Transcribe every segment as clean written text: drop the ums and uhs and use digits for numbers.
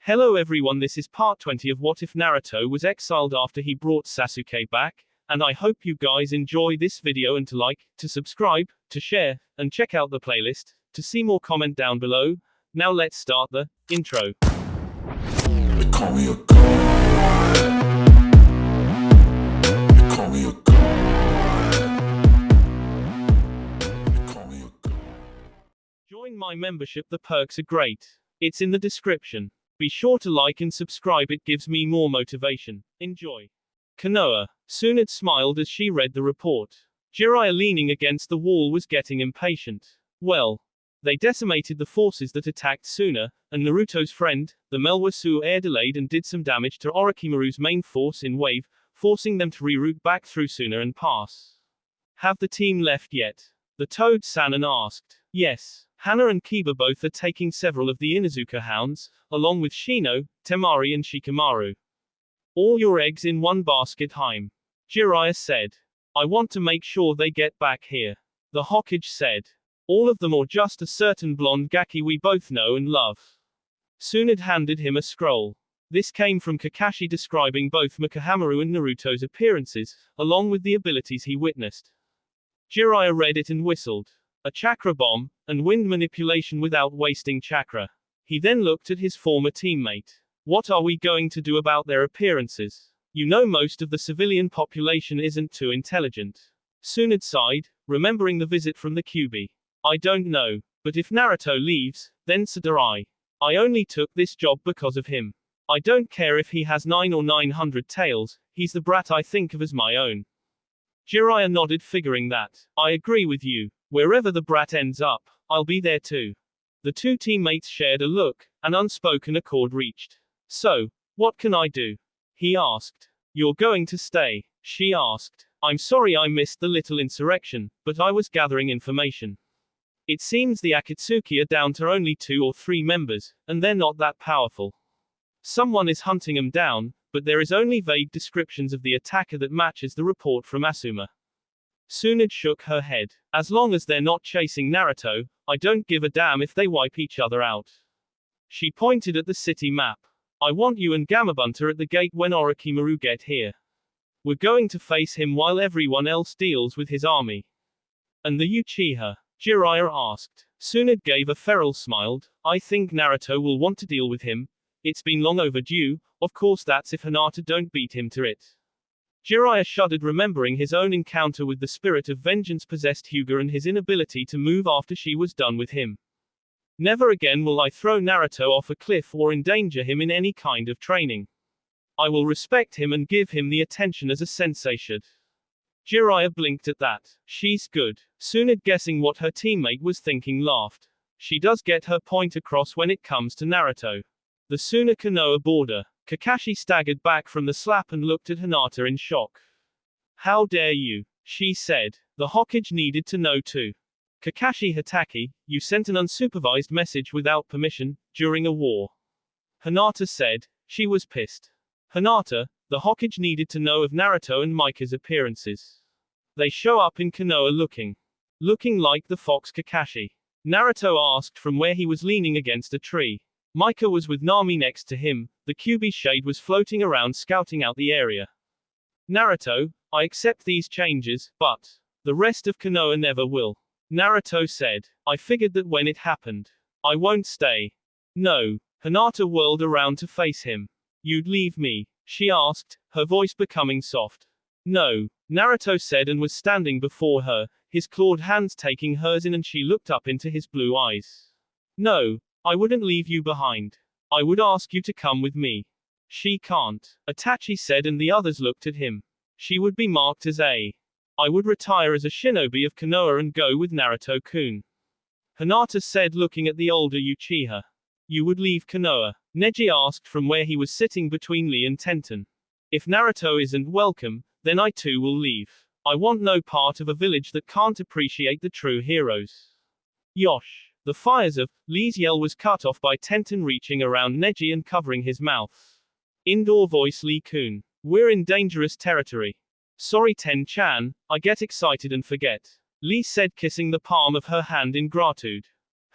Hello everyone, this is part 20 of What If Naruto was exiled after he brought Sasuke back, and I hope you guys enjoy this video and to like, to subscribe, to share, and check out the playlist, to see more comment down below. Now let's start the intro. They call me a god. They call me a god. They call me a god. Join my membership, the perks are great. It's in the description. Be sure to like and subscribe, it gives me more motivation. Enjoy. Konoha. Tsunade smiled as she read the report. Jiraiya, leaning against the wall, was getting impatient. Well, they decimated the forces that attacked Suna, and Naruto's friend, the Melwasu, air delayed and did some damage to Orochimaru's main force in wave, forcing them to reroute back through Suna and pass. Have the team left yet? The Toad-Sanin asked. Yes. Hana and Kiba both are taking several of the Inuzuka hounds, along with Shino, Temari and Shikamaru. All your eggs in one basket, Haim. Jiraiya said. I want to make sure they get back here. The Hokage said. All of them, or just a certain blonde Gaki we both know and love. Tsunade handed him a scroll. This came from Kakashi, describing both Mikahamaru and Naruto's appearances, along with the abilities he witnessed. Jiraiya read it and whistled. A chakra bomb, and wind manipulation without wasting chakra. He then looked at his former teammate. What are we going to do about their appearances? You know, most of the civilian population isn't too intelligent. Tsunade sighed, remembering the visit from the QB. I don't know, but if Naruto leaves, then so do I. I only took this job because of him. I don't care if he has 9 or 900 tails, he's the brat I think of as my own. Jiraiya nodded, figuring that. I agree with you. Wherever the brat ends up, I'll be there too. The two teammates shared a look, an unspoken accord reached. So, what can I do? He asked. You're going to stay? She asked. I'm sorry I missed the little insurrection, but I was gathering information. It seems the Akatsuki are down to only 2 or 3 members, and they're not that powerful. Someone is hunting them down, but there is only vague descriptions of the attacker that matches the report from Asuma. Tsunade shook her head. As long as they're not chasing Naruto, I don't give a damn if they wipe each other out. She pointed at the city map. I want you and Gamabunta at the gate when Orochimaru get here. We're going to face him while everyone else deals with his army. And the Uchiha? Jiraiya asked. Tsunade gave a feral smile. I think Naruto will want to deal with him. It's been long overdue, of course that's if Hinata don't beat him to it. Jiraiya shuddered, remembering his own encounter with the spirit of vengeance possessed Hyuga and his inability to move after she was done with him. Never again will I throw Naruto off a cliff or endanger him in any kind of training. I will respect him and give him the attention as a sensei should. Jiraiya blinked at that. She's good. Tsunade, guessing what her teammate was thinking, laughed. She does get her point across when it comes to Naruto. The Suna-Konoha border. Kakashi staggered back from the slap and looked at Hinata in shock. How dare you? She said. The Hokage needed to know too. Kakashi Hatake, you sent an unsupervised message without permission, during a war. Hinata said. She was pissed. Hinata, the Hokage needed to know of Naruto and Mika's appearances. They show up in Konoha looking like the fox Kakashi. Naruto asked from where he was leaning against a tree. Mika was with Nami next to him, the QB shade was floating around scouting out the area. Naruto, I accept these changes, but the rest of Konoha never will. Naruto said. I figured that when it happened. I won't stay. No. Hinata whirled around to face him. You'd leave me? She asked, her voice becoming soft. No. Naruto said and was standing before her, his clawed hands taking hers in, and she looked up into his blue eyes. No. I wouldn't leave you behind. I would ask you to come with me. She can't. Itachi said, and the others looked at him. She would be marked as a. I would retire as a shinobi of Konoha and go with Naruto-kun. Hinata said, looking at the older Uchiha. You would leave Konoha? Neji asked from where he was sitting between Lee and Tenten. If Naruto isn't welcome, then I too will leave. I want no part of a village that can't appreciate the true heroes. Yosh. The fires of Lee's yell was cut off by Tenten reaching around Neji and covering his mouth. Indoor voice, Lee-kun. We're in dangerous territory. Sorry Ten-chan, I get excited and forget. Lee said, kissing the palm of her hand in gratitude.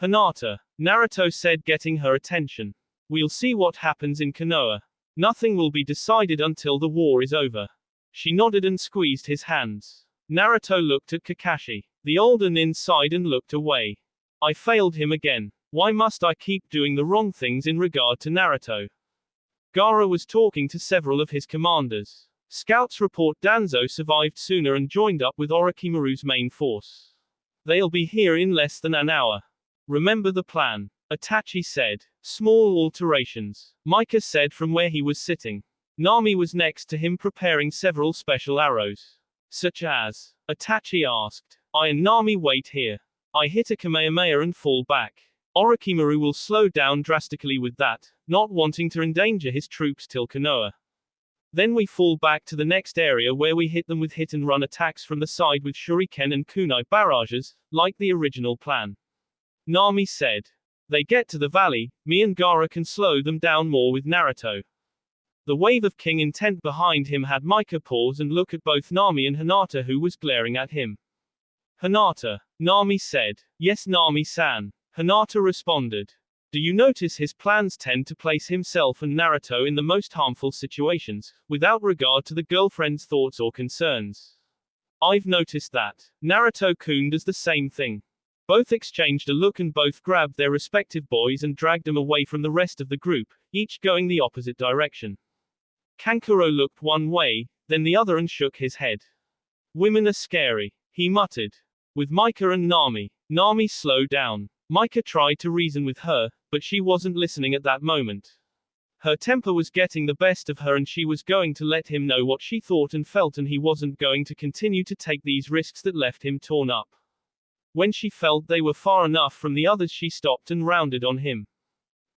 Hinata. Naruto said, getting her attention. We'll see what happens in Konoha. Nothing will be decided until the war is over. She nodded and squeezed his hands. Naruto looked at Kakashi. The older nin sighed and looked away. I failed him again. Why must I keep doing the wrong things in regard to Naruto? Gaara was talking to several of his commanders. Scouts report Danzo survived sooner and joined up with Orochimaru's main force. They'll be here in less than an hour. Remember the plan. Itachi said. Small alterations. Micah said from where he was sitting. Nami was next to him preparing several special arrows. Such as. Itachi asked. I and Nami wait here. I hit a Kamehameha and fall back. Orochimaru will slow down drastically with that, not wanting to endanger his troops till Konoha. Then we fall back to the next area where we hit them with hit-and-run attacks from the side with shuriken and kunai barrages, like the original plan. Nami said. They get to the valley, me and Gaara can slow them down more with Naruto. The wave of king intent behind him had Micah pause and look at both Nami and Hinata who was glaring at him. Hinata. Nami said. Yes Nami-san. Hinata responded. Do you notice his plans tend to place himself and Naruto in the most harmful situations, without regard to the girlfriend's thoughts or concerns? I've noticed that. Naruto-kun does the same thing. Both exchanged a look and both grabbed their respective boys and dragged them away from the rest of the group, each going the opposite direction. Kankuro looked one way, then the other and shook his head. Women are scary, he muttered. With Micah and Nami. Nami slowed down. Micah tried to reason with her, but she wasn't listening at that moment. Her temper was getting the best of her and she was going to let him know what she thought and felt and he wasn't going to continue to take these risks that left him torn up. When she felt they were far enough from the others she stopped and rounded on him.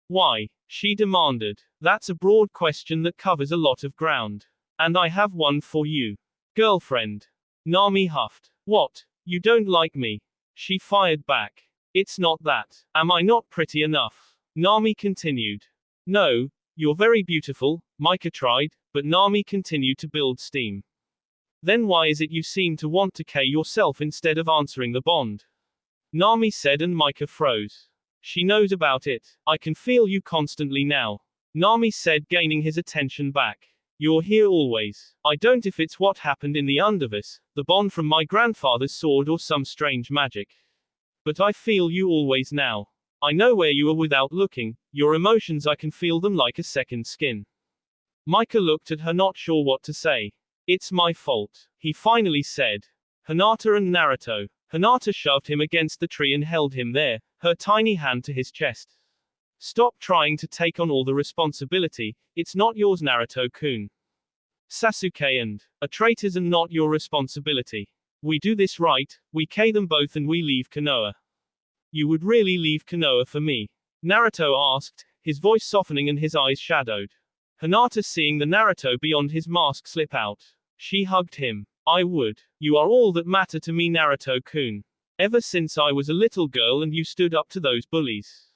Why? She demanded. That's a broad question that covers a lot of ground. And I have one for you. Girlfriend. Nami huffed. What? You don't like me? She fired back. It's not that. Am I not pretty enough? Nami continued. No, you're very beautiful, Micah tried, but Nami continued to build steam. Then why is it you seem to want to K yourself instead of answering the bond? Nami said and Micah froze. She knows about it. I can feel you constantly now. Nami said gaining his attention back. You're here always. I don't if it's what happened in the Underverse, the bond from my grandfather's sword or some strange magic. But I feel you always now. I know where you are without looking, your emotions I can feel them like a second skin. Micah looked at her not sure what to say. It's my fault, he finally said. Hinata and Naruto. Hinata shoved him against the tree and held him there, her tiny hand to his chest. Stop trying to take on all the responsibility, it's not yours Naruto-kun. Sasuke and are traitors and not your responsibility. We do this right, we K them both and we leave Konoha. You would really leave Konoha for me? Naruto asked, his voice softening and his eyes shadowed. Hinata seeing the Naruto beyond his mask slip out. She hugged him. I would. You are all that matter to me Naruto-kun. Ever since I was a little girl and you stood up to those bullies.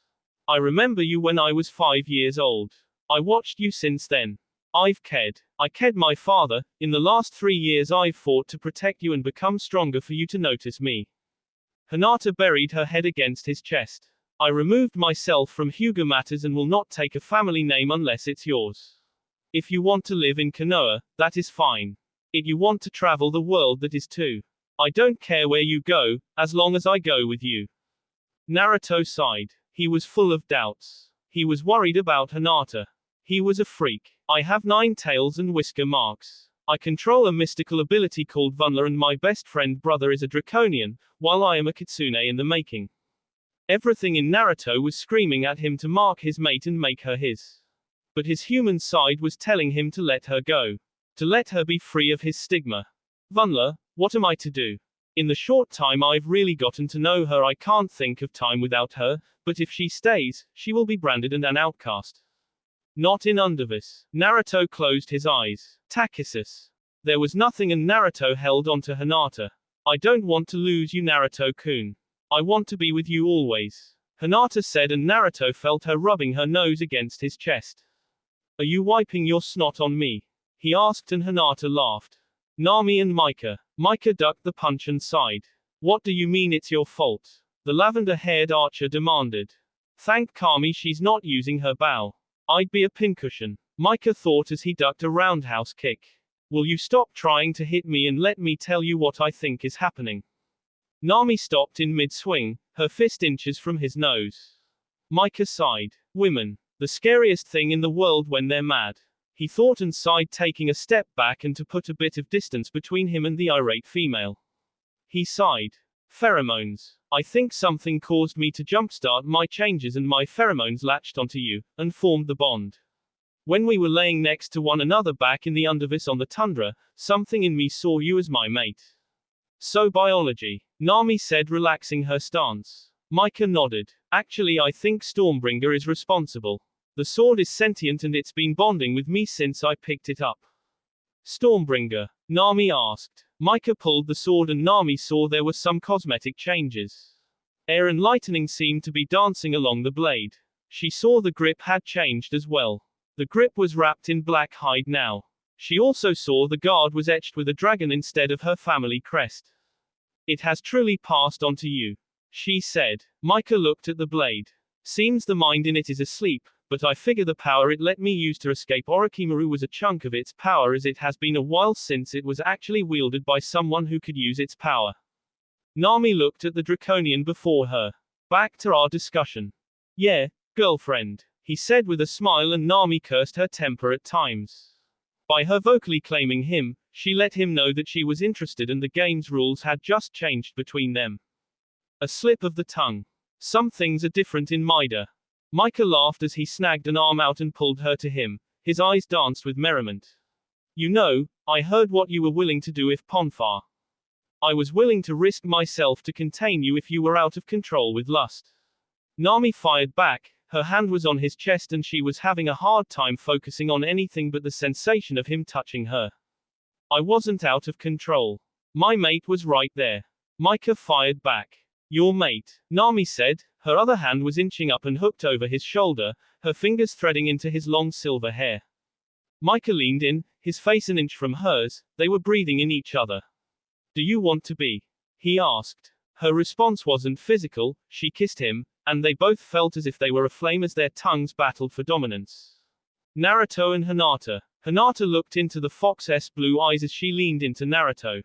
I remember you when I was 5 years old. I watched you since then. I've Ked. I Ked my father, in the last 3 years I've fought to protect you and become stronger for you to notice me. Hinata buried her head against his chest. I removed myself from Hyuga matters and will not take a family name unless it's yours. If you want to live in Konoha, that is fine. If you want to travel the world that is too. I don't care where you go, as long as I go with you. Naruto sighed. He was full of doubts. He was worried about Hinata. He was a freak. I have 9 tails and whisker marks. I control a mystical ability called Vunla and my best friend brother is a draconian, while I am a kitsune in the making. Everything in Naruto was screaming at him to mark his mate and make her his. But his human side was telling him to let her go. To let her be free of his stigma. Vunla, what am I to do? In the short time I've really gotten to know her I can't think of time without her, but if she stays, she will be branded and an outcast. Not in Underverse. Naruto closed his eyes. Takisis. There was nothing and Naruto held on to Hinata. I don't want to lose you Naruto-kun. I want to be with you always. Hinata said and Naruto felt her rubbing her nose against his chest. Are you wiping your snot on me? He asked and Hinata laughed. Nami and Micah. Micah ducked the punch and sighed. What do you mean it's your fault? The lavender-haired archer demanded. Thank Kami she's not using her bow. I'd be a pincushion, Micah thought as he ducked a roundhouse kick. Will you stop trying to hit me and let me tell you what I think is happening? Nami stopped in mid-swing, her fist inches from his nose. Micah sighed. Women. The scariest thing in the world when they're mad. He thought and sighed, taking a step back and to put a bit of distance between him and the irate female. He sighed. Pheromones. I think something caused me to jumpstart my changes and my pheromones latched onto you, and formed the bond. When we were laying next to one another back in the Undervis on the tundra, something in me saw you as my mate. So biology, Nami said, relaxing her stance. Micah nodded. Actually, I think Stormbringer is responsible. The sword is sentient and it's been bonding with me since I picked it up. Stormbringer? Nami asked. Micah pulled the sword and Nami saw there were some cosmetic changes. Air and lightning seemed to be dancing along the blade. She saw the grip had changed as well. The grip was wrapped in black hide now. She also saw the guard was etched with a dragon instead of her family crest. It has truly passed on to you, she said. Micah looked at the blade. Seems the mind in it is asleep, but I figure the power it let me use to escape Orochimaru was a chunk of its power, as it has been a while since it was actually wielded by someone who could use its power. Nami looked at the draconian before her. Back to our discussion. Yeah, girlfriend, he said with a smile, and Nami cursed her temper at times. By her vocally claiming him, she let him know that she was interested and the game's rules had just changed between them. A slip of the tongue. Some things are different in Maida. Micah laughed as he snagged an arm out and pulled her to him. His eyes danced with merriment. You know, I heard what you were willing to do if Ponfar. I was willing to risk myself to contain you if you were out of control with lust. Nami fired back. Her hand was on his chest and she was having a hard time focusing on anything but the sensation of him touching her. I wasn't out of control. My mate was right there. Micah fired back. Your mate, Nami said. Her other hand was inching up and hooked over his shoulder, her fingers threading into his long silver hair. Micah leaned in, his face an inch from hers. They were breathing in each other. Do you want to be? He asked. Her response wasn't physical. She kissed him, and they both felt as if they were aflame as their tongues battled for dominance. Naruto and Hinata. Hinata looked into the fox's blue eyes as she leaned into Naruto.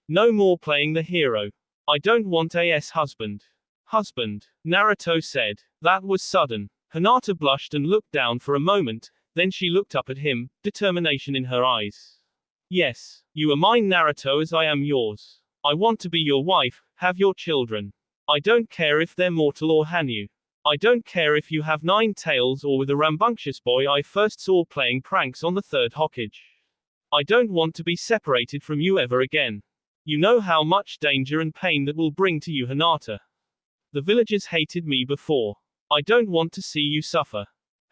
No more playing the hero. I don't want a husband. Husband, Naruto said. That was sudden. Hinata blushed and looked down for a moment, then she looked up at him, determination in her eyes. Yes, you are mine, Naruto, as I am yours. I want to be your wife, have your children. I don't care if they're mortal or Hanyu. I don't care if you have 9 tails or with a rambunctious boy I first saw playing pranks on the 3rd Hokage. I don't want to be separated from you ever again. You know how much danger and pain that will bring to you, Hinata. The villagers hated me before. I don't want to see you suffer.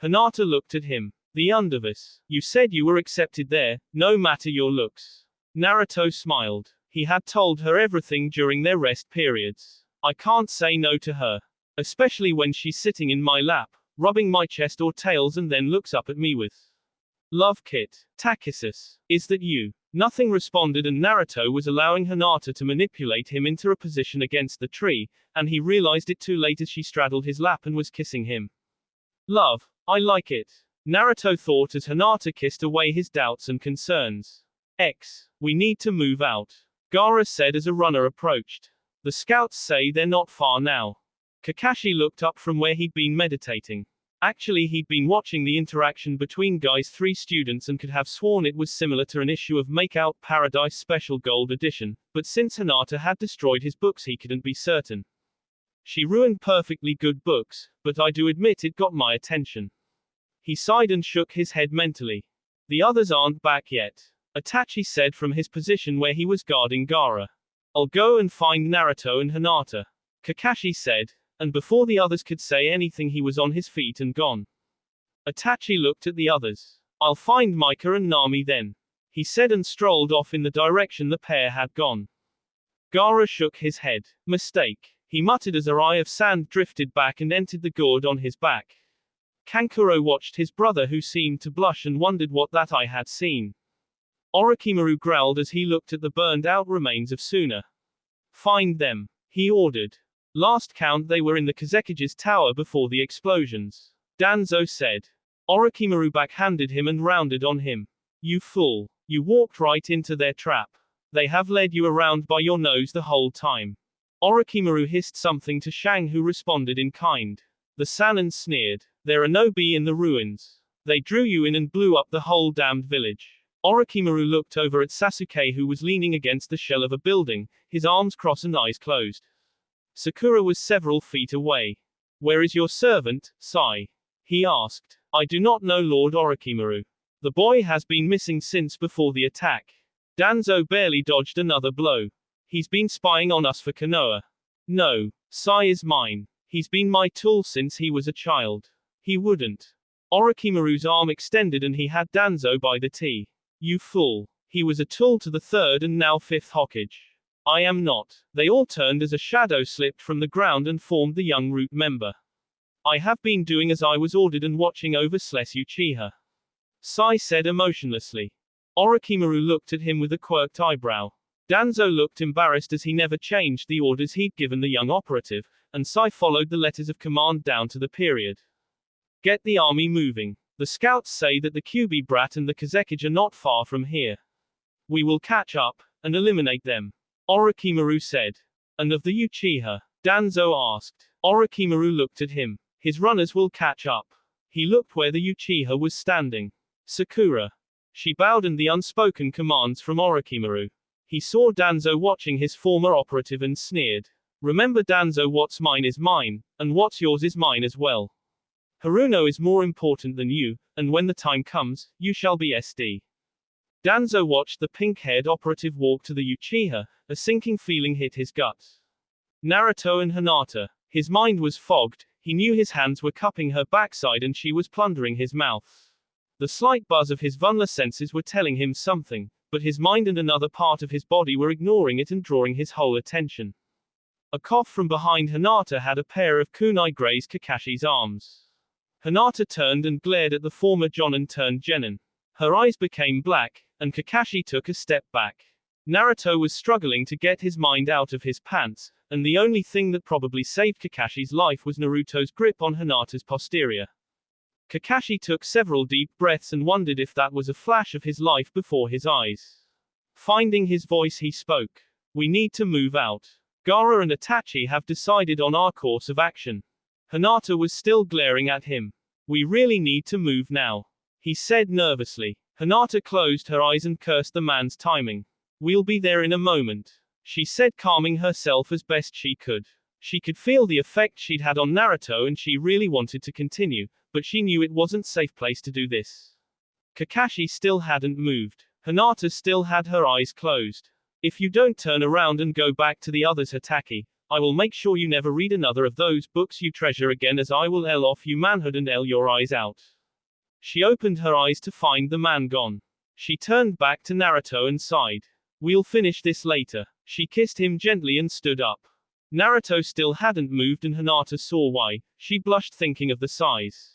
Hinata looked at him. The Undervis. You said you were accepted there, no matter your looks. Naruto smiled. He had told her everything during their rest periods. I can't say no to her. Especially when she's sitting in my lap, rubbing my chest or tails and then looks up at me with love kit. Takisus. Is that you? Nothing responded, and Naruto was allowing Hinata to manipulate him into a position against the tree, and he realized it too late as she straddled his lap and was kissing him. Love, I like it. Naruto thought as Hinata kissed away his doubts and concerns. We need to move out, Gaara said as a runner approached. The scouts say they're not far now. Kakashi looked up from where he'd been meditating. Actually, he'd been watching the interaction between Guy's 3 students and could have sworn it was similar to an issue of Make Out Paradise Special Gold Edition, but since Hinata had destroyed his books he couldn't be certain. She ruined perfectly good books, but I do admit it got my attention. He sighed and shook his head mentally. The others aren't back yet, Itachi said from his position where he was guarding Gaara. I'll go and find Naruto and Hinata, Kakashi said, and before the others could say anything he was on his feet and gone. Itachi looked at the others. I'll find Micah and Nami then, he said, and strolled off in the direction the pair had gone. Gaara shook his head. Mistake, he muttered as a eye of sand drifted back and entered the gourd on his back. Kankuro watched his brother, who seemed to blush, and wondered what that eye had seen. Orochimaru growled as he looked at the burned-out remains of Suna. Find them, he ordered. Last count they were in the Kazekige's tower before the explosions. Danzo said. Orochimaru backhanded him and rounded on him. You fool. You walked right into their trap. They have led you around by your nose the whole time. Orochimaru hissed something to Shang, who responded in kind. The Sannin sneered. There are no bee in the ruins. They drew you in and blew up the whole damned village. Orochimaru looked over at Sasuke, who was leaning against the shell of a building, his arms crossed and eyes closed. Sakura was several feet away. Where is your servant, Sai? He asked. I do not know, Lord Orochimaru. The boy has been missing since before the attack. Danzo barely dodged another blow. He's been spying on us for Konoha. No, Sai is mine. He's been my tool since he was a child. He wouldn't. Orochimaru's arm extended and he had Danzo by the T. You fool. He was a tool to the third and now fifth Hokage. I am not. They all turned as a shadow slipped from the ground and formed the young root member. I have been doing as I was ordered and watching over Uchiha. Sai said emotionlessly. Orochimaru looked at him with a quirked eyebrow. Danzo looked embarrassed as he never changed the orders he'd given the young operative, and Sai followed the letters of command down to the period. Get the army moving. The scouts say that the Kyuubi brat and the Kazekage are not far from here. We will catch up, and eliminate them. Orochimaru said. And of the Uchiha? Danzo asked. Orochimaru looked at him. His runners will catch up. He looked where the Uchiha was standing. Sakura. She bowed and the unspoken commands from Orochimaru. He saw Danzo watching his former operative and sneered. Remember, Danzo, what's mine is mine, and what's yours is mine as well. Haruno is more important than you, and when the time comes, you shall be SD. Danzo watched the pink-haired operative walk to the Uchiha. A sinking feeling hit his guts. Naruto and Hinata. His mind was fogged. He knew his hands were cupping her backside and she was plundering his mouth. The slight buzz of his vulnar senses were telling him something, but his mind and another part of his body were ignoring it and drawing his whole attention. A cough from behind Hinata had a pair of kunai grazed Kakashi's arms. Hinata turned and glared at the former Jonin-turned Genin. Her eyes became black, and Kakashi took a step back. Naruto was struggling to get his mind out of his pants, and the only thing that probably saved Kakashi's life was Naruto's grip on Hinata's posterior. Kakashi took several deep breaths and wondered if that was a flash of his life before his eyes. Finding his voice, he spoke. We need to move out. Gaara and Itachi have decided on our course of action. Hinata was still glaring at him. We really need to move now, he said nervously. Hinata closed her eyes and cursed the man's timing. We'll be there in a moment, she said, calming herself as best she could. She could feel the effect she'd had on Naruto and she really wanted to continue, but she knew it wasn't a safe place to do this. Kakashi still hadn't moved. Hinata still had her eyes closed. If you don't turn around and go back to the others, Hataki, I will make sure you never read another of those books you treasure again, as I will L off you manhood and L your eyes out. She opened her eyes to find the man gone. She turned back to Naruto and sighed. We'll finish this later. She kissed him gently and stood up. Naruto still hadn't moved and Hinata saw why. She blushed thinking of the size.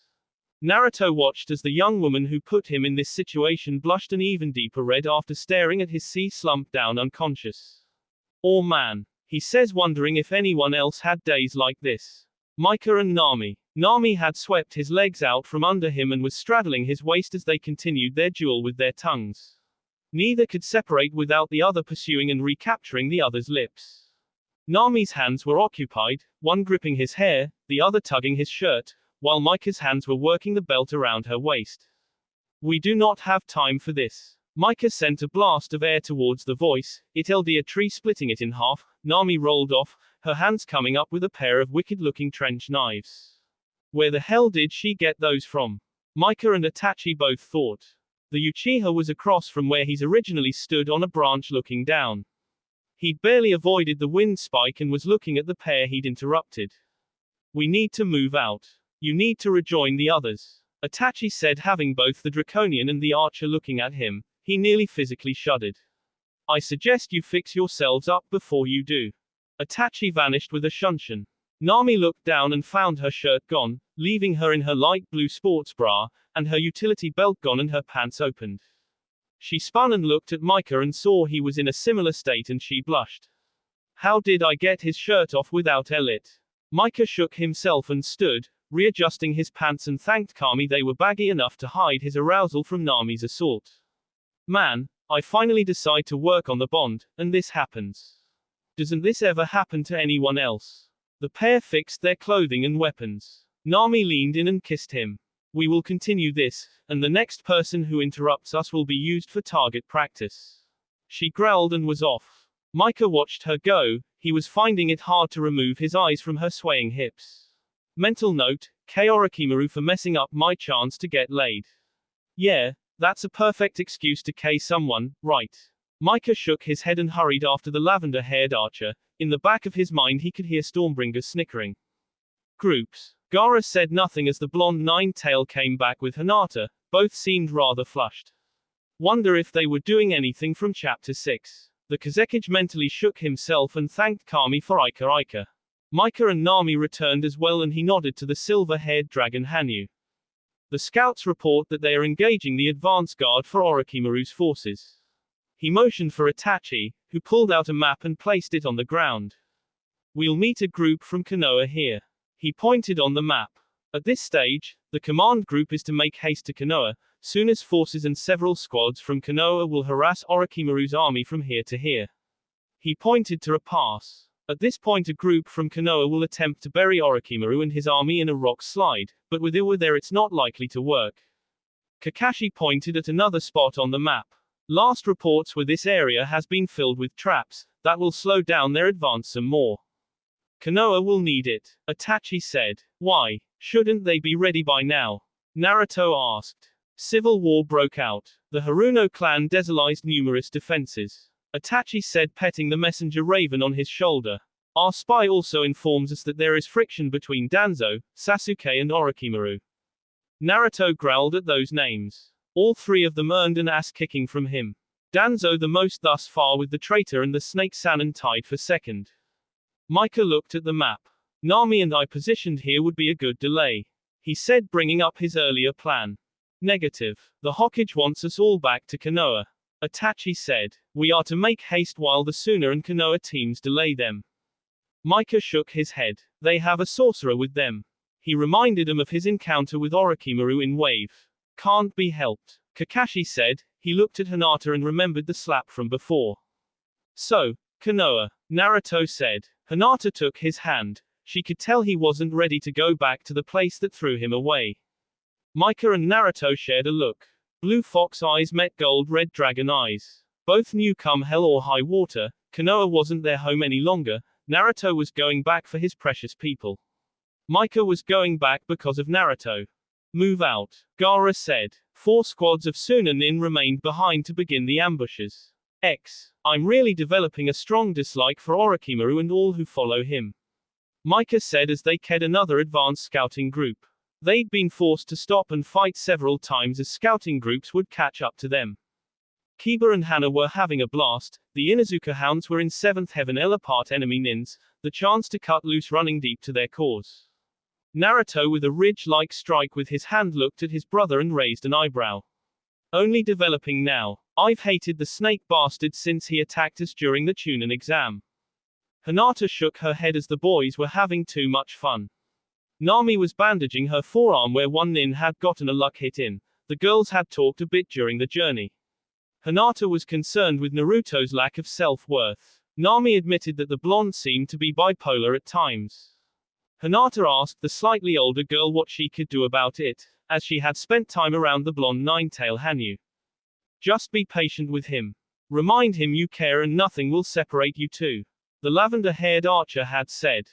Naruto watched as the young woman who put him in this situation blushed an even deeper red after staring at his sea slumped down unconscious. Oh man, he says, wondering if anyone else had days like this. Mika and Nami. Nami had swept his legs out from under him and was straddling his waist as they continued their duel with their tongues. Neither could separate without the other pursuing and recapturing the other's lips. Nami's hands were occupied, one gripping his hair, the other tugging his shirt, while Mika's hands were working the belt around her waist. We do not have time for this. Mika sent a blast of air towards the voice, it held a tree, splitting it in half. Nami rolled off, her hands coming up with a pair of wicked-looking trench knives. Where the hell did she get those from? Mika and Itachi both thought. The Uchiha was across from where he's originally stood on a branch looking down. He'd barely avoided the wind spike and was looking at the pair he'd interrupted. We need to move out. You need to rejoin the others, Itachi said, having both the Draconian and the archer looking at him. He nearly physically shuddered. I suggest you fix yourselves up before you do. Itachi vanished with a shunshin. Nami looked down and found her shirt gone, leaving her in her light blue sports bra, and her utility belt gone and her pants opened. She spun and looked at Mika and saw he was in a similar state and she blushed. How did I get his shirt off without it? Mika shook himself and stood, readjusting his pants and thanked Kami they were baggy enough to hide his arousal from Nami's assault. Man, I finally decide to work on the bond, and this happens. Doesn't this ever happen to anyone else? The pair fixed their clothing and weapons. Nami leaned in and kissed him. We will continue this, and the next person who interrupts us will be used for target practice. She growled and was off. Micah watched her go, he was finding it hard to remove his eyes from her swaying hips. Mental note, K Orochimaru for messing up my chance to get laid. Yeah, that's a perfect excuse to K someone, right? Micah shook his head and hurried after the lavender-haired archer. In the back of his mind he could hear Stormbringer's snickering. Groups. Gaara said nothing as the blonde nine-tail came back with Hinata, both seemed rather flushed. Wonder if they were doing anything from chapter 6. The Kazekage mentally shook himself and thanked Kami for Ika. Micah and Nami returned as well and he nodded to the silver-haired dragon Hanyu. The scouts report that they are engaging the advance guard for Orochimaru's forces. He motioned for Itachi, who pulled out a map and placed it on the ground. We'll meet a group from Konoha here. He pointed on the map. At this stage, the command group is to make haste to Konoha, soon as forces and several squads from Konoha will harass Orochimaru's army from here to here. He pointed to a pass. At this point a group from Konoha will attempt to bury Orochimaru and his army in a rock slide, but with Iwa there it's not likely to work. Kakashi pointed at another spot on the map. Last reports were this area has been filled with traps, that will slow down their advance some more. Konoha will need it, Itachi said. Why? Shouldn't they be ready by now? Naruto asked. Civil war broke out. The Haruno clan desolized numerous defenses. Itachi said, petting the messenger raven on his shoulder. Our spy also informs us that there is friction between Danzo, Sasuke and Orochimaru. Naruto growled at those names. All three of them earned an ass-kicking from him. Danzo the most thus far with the traitor and the snake Sannin tied for second. Micah looked at the map. Nami and I positioned here would be a good delay. He said, bringing up his earlier plan. Negative. The Hokage wants us all back to Konoha. Itachi said. We are to make haste while the Suna and Konoha teams delay them. Micah shook his head. They have a sorcerer with them. He reminded him of his encounter with Orochimaru in Wave. Can't be helped. Kakashi said. He looked at Hinata and remembered the slap from before. So, Konoha. Naruto said. Hinata took his hand. She could tell he wasn't ready to go back to the place that threw him away. Micah and Naruto shared a look. Blue fox eyes met gold-red dragon eyes. Both knew come hell or high water, Konoha wasn't their home any longer. Naruto was going back for his precious people. Micah was going back because of Naruto. Move out, Gaara said. 4 squads of Sunanin remained behind to begin the ambushes. I'm really developing a strong dislike for Orochimaru and all who follow him. Micah said as they led another advanced scouting group. They'd been forced to stop and fight several times as scouting groups would catch up to them. Kiba and Hana were having a blast, the Inuzuka hounds were in 7th heaven apart enemy nins, the chance to cut loose running deep to their cause. Naruto with a ridge-like strike with his hand looked at his brother and raised an eyebrow. Only developing now. I've hated the snake bastard since he attacked us during the Chunin exam. Hinata shook her head as the boys were having too much fun. Nami was bandaging her forearm where one nin had gotten a luck hit in. The girls had talked a bit during the journey. Hinata was concerned with Naruto's lack of self-worth. Nami admitted that the blonde seemed to be bipolar at times. Hinata asked the slightly older girl what she could do about it, as she had spent time around the blonde nine-tail Hanyu. Just be patient with him. Remind him you care and nothing will separate you two. The lavender-haired archer had said.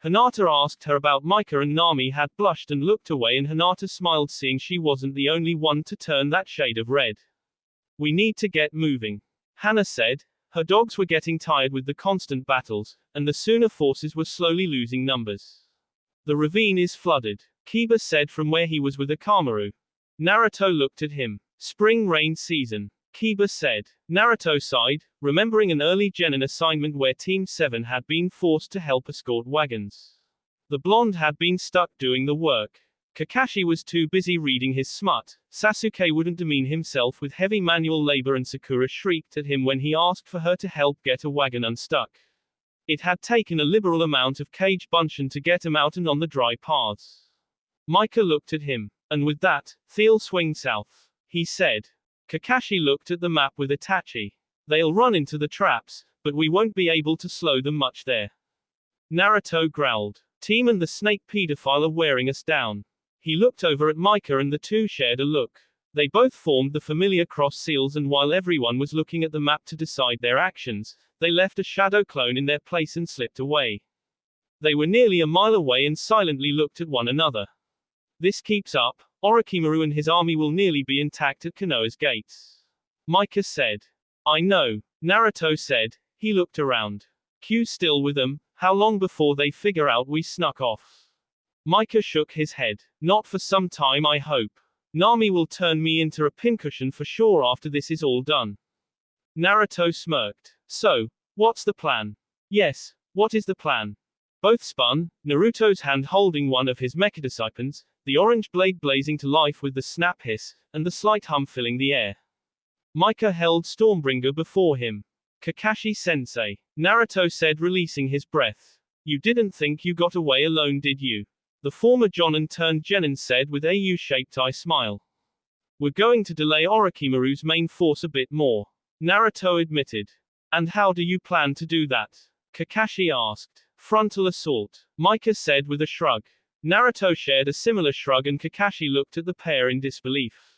Hinata asked her about Micah and Nami had blushed and looked away and Hinata smiled seeing she wasn't the only one to turn that shade of red. We need to get moving. Hana said. Her dogs were getting tired with the constant battles, and the Suna forces were slowly losing numbers. The ravine is flooded, Kiba said from where he was with Akamaru. Naruto looked at him. Spring rain season, Kiba said. Naruto sighed, remembering an early genin assignment where Team 7 had been forced to help escort wagons. The blonde had been stuck doing the work. Kakashi was too busy reading his smut. Sasuke wouldn't demean himself with heavy manual labor and Sakura shrieked at him when he asked for her to help get a wagon unstuck. It had taken a liberal amount of cage bunshin to get him out and on the dry paths. Micah looked at him. And with that, they'll swing south, he said. Kakashi looked at the map with Itachi. They'll run into the traps, but we won't be able to slow them much there. Naruto growled. Team and the snake pedophile are wearing us down. He looked over at Micah and the two shared a look. They both formed the familiar cross seals, and while everyone was looking at the map to decide their actions, they left a shadow clone in their place and slipped away. They were nearly a mile away and silently looked at one another. This keeps up, Orochimaru and his army will nearly be intact at Konoha's gates. Micah said. I know, Naruto said. He looked around. Q's still with them. How long before they figure out we snuck off? Micah shook his head. Not for some time, I hope. Nami will turn me into a pincushion for sure after this is all done. Naruto smirked. So, what's the plan? Yes, what is the plan? Both spun, Naruto's hand holding one of his mechadisciples, the orange blade blazing to life with the snap hiss, and the slight hum filling the air. Micah held Stormbringer before him. Kakashi-sensei, Naruto said, releasing his breath. You didn't think you got away alone, did you? The former Jonin turned Genin said with a U-shaped eye smile. We're going to delay Orochimaru's main force a bit more, Naruto admitted. And how do you plan to do that? Kakashi asked. Frontal assault, Micah said with a shrug. Naruto shared a similar shrug and Kakashi looked at the pair in disbelief.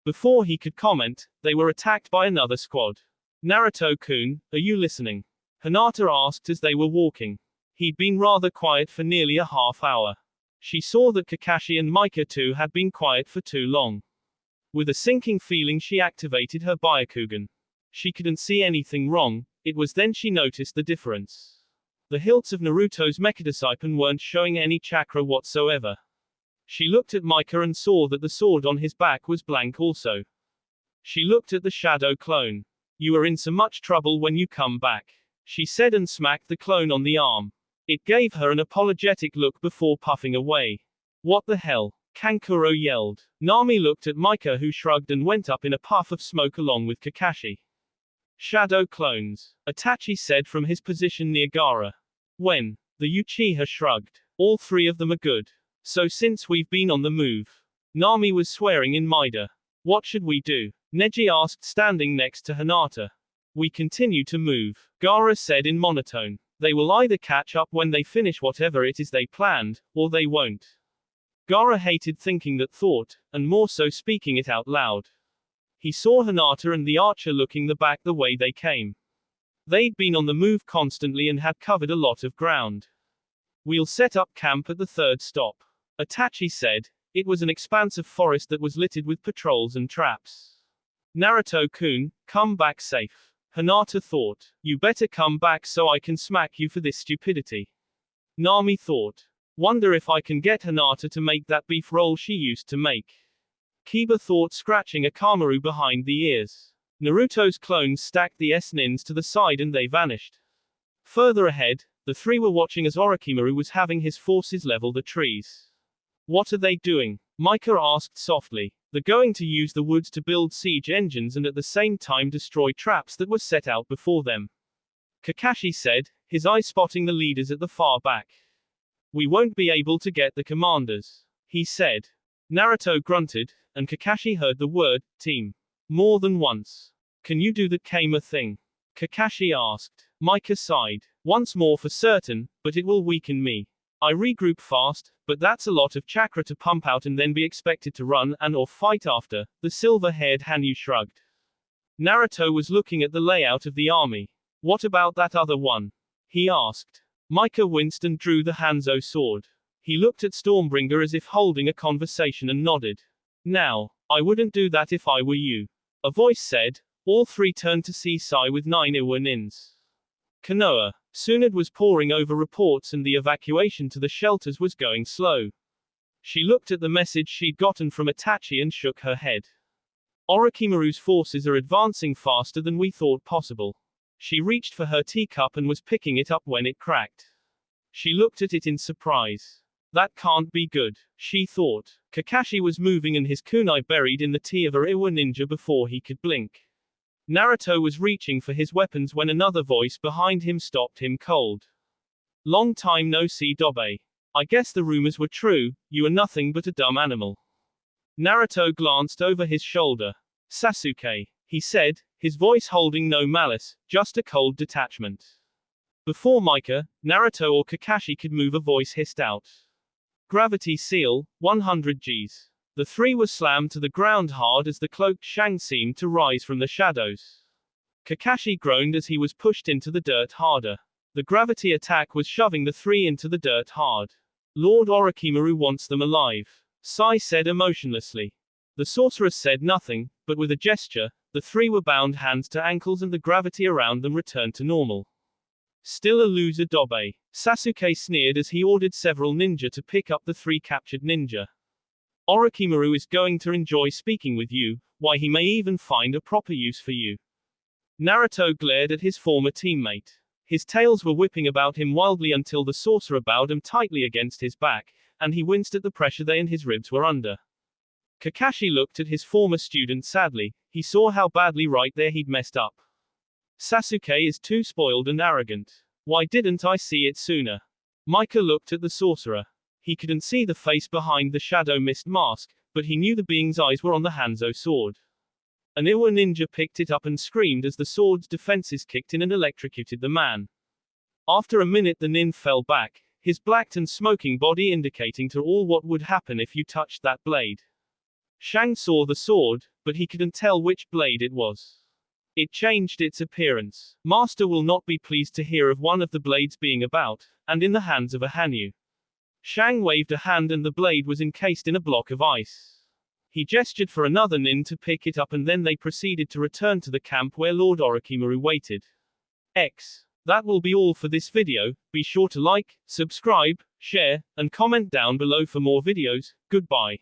Before he could comment, they were attacked by another squad. Naruto-kun, are you listening? Hinata asked as they were walking. He'd been rather quiet for nearly a half hour. She saw that Kakashi and Micah too had been quiet for too long. With a sinking feeling she activated her Byakugan. She couldn't see anything wrong, it was then she noticed the difference. The hilts of Naruto's mechadiscipline weren't showing any chakra whatsoever. She looked at Micah and saw that the sword on his back was blank also. She looked at the shadow clone. You are in so much trouble when you come back, she said and smacked the clone on the arm. It gave her an apologetic look before puffing away. What the hell? Kankuro yelled. Nami looked at Micah, who shrugged and went up in a puff of smoke along with Kakashi. Shadow clones, Itachi said from his position near Gaara. When? The Uchiha shrugged. All three of them are good. So since we've been on the move. Nami was swearing in Maida. What should we do? Neji asked, standing next to Hinata. We continue to move, Gaara said in monotone. They will either catch up when they finish whatever it is they planned, or they won't. Gaara hated thinking that thought, and more so speaking it out loud. He saw Hinata and the archer looking back the way they came. They'd been on the move constantly and had covered a lot of ground. We'll set up camp at the third stop, Itachi said. It was an expanse of forest that was littered with patrols and traps. Naruto-kun, come back safe, Hinata thought. You better come back so I can smack you for this stupidity. Nami thought. Wonder if I can get Hinata to make that beef roll she used to make. Kiba thought, scratching a Kamaru behind the ears. Naruto's clones stacked the S-nins to the side and they vanished. Further ahead, the three were watching as Orochimaru was having his forces level the trees. What are they doing? Micah asked softly. They're going to use the woods to build siege engines and at the same time destroy traps that were set out before them, Kakashi said, his eye spotting the leaders at the far back. We won't be able to get the commanders, he said. Naruto grunted, and Kakashi heard the word, team, more than once. Can you do the Kama thing? Kakashi asked. Micah sighed. Once more for certain, but it will weaken me. I regroup fast, but that's a lot of chakra to pump out and then be expected to run and or fight after, the silver-haired Hanyu shrugged. Naruto was looking at the layout of the army. What about that other one? He asked. Micah winced and drew the Hanzo sword. He looked at Stormbringer as if holding a conversation and nodded. Now, I wouldn't do that if I were you, a voice said. All three turned to see Sai with 9 Iwa nins. Konoha. Tsunade was poring over reports and the evacuation to the shelters was going slow. She looked at the message she'd gotten from Itachi and shook her head. Orochimaru's forces are advancing faster than we thought possible. She reached for her teacup and was picking it up when it cracked. She looked at it in surprise. That can't be good, she thought. Kakashi was moving and his kunai buried in the tea of a Iwa ninja before he could blink. Naruto was reaching for his weapons when another voice behind him stopped him cold. Long time no see, Dobe. I guess the rumors were true, you are nothing but a dumb animal. Naruto glanced over his shoulder. Sasuke, he said, his voice holding no malice, just a cold detachment. Before Micah, Naruto or Kakashi could move, a voice hissed out. Gravity seal, 100 Gs. The three were slammed to the ground hard as the cloaked Shang seemed to rise from the shadows. Kakashi groaned as he was pushed into the dirt harder. The gravity attack was shoving the three into the dirt hard. Lord Orochimaru wants them alive, Sai said emotionlessly. The sorceress said nothing, but with a gesture, the three were bound hands to ankles and the gravity around them returned to normal. Still a loser, Dobe. Sasuke sneered as he ordered several ninja to pick up the three captured ninja. Orochimaru is going to enjoy speaking with you, why he may even find a proper use for you. Naruto glared at his former teammate. His tails were whipping about him wildly until the sorcerer bowed him tightly against his back, and he winced at the pressure they and his ribs were under. Kakashi looked at his former student sadly, he saw how badly right there he'd messed up. Sasuke is too spoiled and arrogant. Why didn't I see it sooner? Micah looked at the sorcerer. He couldn't see the face behind the shadow mist mask, but he knew the being's eyes were on the Hanzo sword. An Iwa ninja picked it up and screamed as the sword's defenses kicked in and electrocuted the man. After a minute the nin fell back, his blacked and smoking body indicating to all what would happen if you touched that blade. Shang saw the sword, but he couldn't tell which blade it was. It changed its appearance. Master will not be pleased to hear of one of the blades being about, and in the hands of a Hanyu. Shang waved a hand and the blade was encased in a block of ice. He gestured for another nin to pick it up and then they proceeded to return to the camp where Lord Orochimaru waited. That will be all for this video. Be sure to like, subscribe, share, and comment down below for more videos. Goodbye.